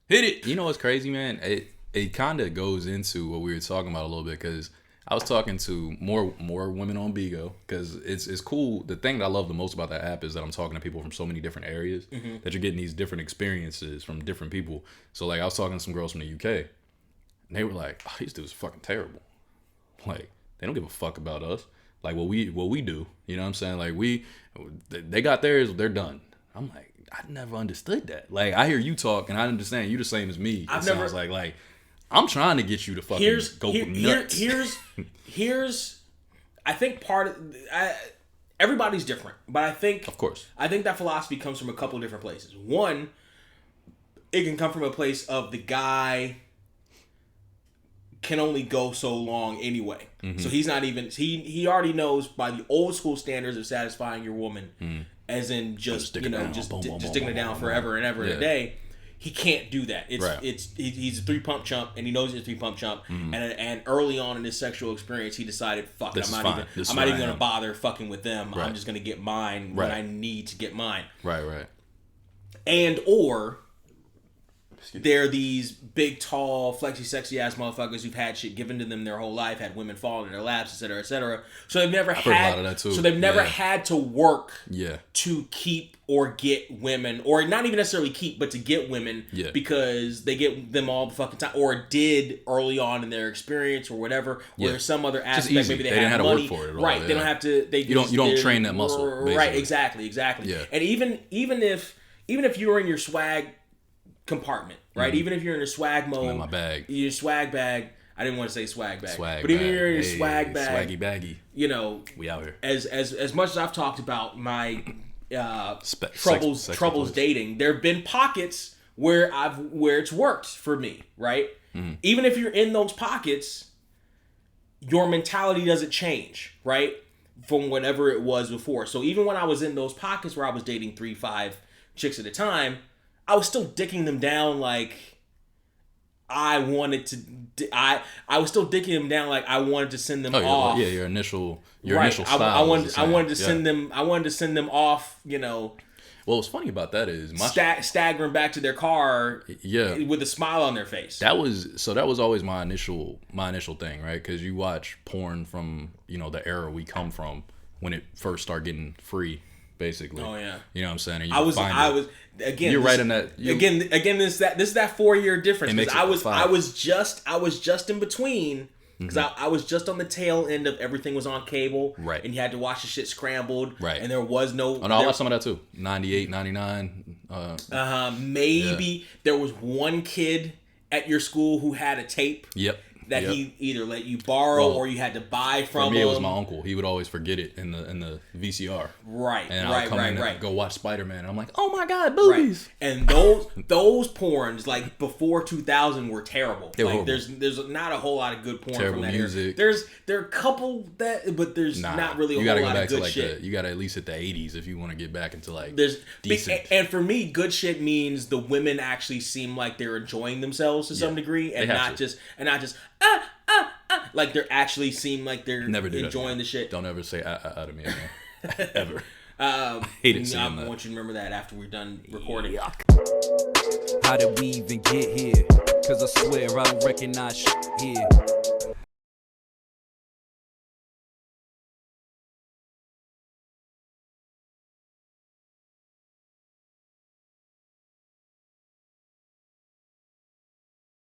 Hit it. You know what's crazy, man? It kind of goes into what we were talking about a little bit, because I was talking to more women on Bigo, because it's cool. The thing that I love the most about that app is that I'm talking to people from so many different areas, that you're getting these different experiences from different people. So like I was talking to some girls from the UK, and they were like, "Oh, these dudes are fucking terrible. Like they don't give a fuck about us. Like what we do. You know what I'm saying? Like they got theirs, they're done." I'm like, I never understood that. Like I hear you talk, and I understand you the same as me. Sounds like I'm trying to get you to fucking go nuts. Here's I think everybody's different, but I think that philosophy comes from a couple of different places. One, it can come from a place of the guy can only go so long anyway. So he's not even he already knows by the old school standards of satisfying your woman, as in just sticking it down forever and ever and a day. He can't do that. He's a 3-pump chump, and he knows he's a 3-pump chump. And early on in his sexual experience, he decided, "Fuck it, I'm not even going to bother fucking with them. I'm just going to get mine when I need to get mine." Right. And or they're these big, tall, flexy, sexy ass motherfuckers who've had shit given to them their whole life, had women fall in their laps, etc., etc. So they've never had to work to keep or get women, or not even necessarily keep, but to get women, because they get them all the fucking time, or did early on in their experience or whatever, or there's some other aspect, maybe they didn't have have money, to work for it, right? They don't have to. You don't train that muscle, basically. Right? Exactly. Yeah. And even if you're in your swag compartment, right? Even if you're in your swag mode, in my bag, your swag bag. I didn't want to say swag bag, but even if you're in your swag bag, swaggy baggy, you know, we out here. As much as I've talked about my troubles dating, there have been pockets where it's worked for me, right? Even if you're in those pockets, your mentality doesn't change, right? From whatever it was before. So even when I was in those pockets where I was dating 3-5 chicks at a time, I was still dicking them down like I wanted to. I was still dicking them down like I wanted to send them off. Your initial style. I wanted to send them. I wanted to send them off. You know. Well, what's funny about that is staggering back to their car. With a smile on their face. That was always my initial thing, right? Because you watch porn from the era we come from when it first started getting free. Basically. Oh yeah. You know what I'm saying? And you're right in that. This is that 4-year difference. Because I was just in between. Because I was just on the tail end of everything was on cable. Right. And you had to watch the shit scrambled. Right. And there was no. I watched some of that too. 98, 99. Maybe there was one kid at your school who had a tape. Yep. That he either let you borrow or you had to buy from him. For me, it was my uncle. He would always forget it in the VCR. Right, and I'd come in and go watch Spider-Man, and I'm like, oh my god, boobies! Right. And those porns like before 2000 were terrible. Like there's not a whole lot of good porn terrible from that music. Era. There are a couple but there's not really a whole lot of good shit. You gotta at least hit the 80s if you want to get back into like decent. And for me, good shit means the women actually seem like they're enjoying themselves to some degree, and not just like they're actually seem like they're enjoying the shit. Don't ever say to me again. Ever. I want you to remember that after we're done recording. How did we even get here? Cause I swear I don't recognize shit here.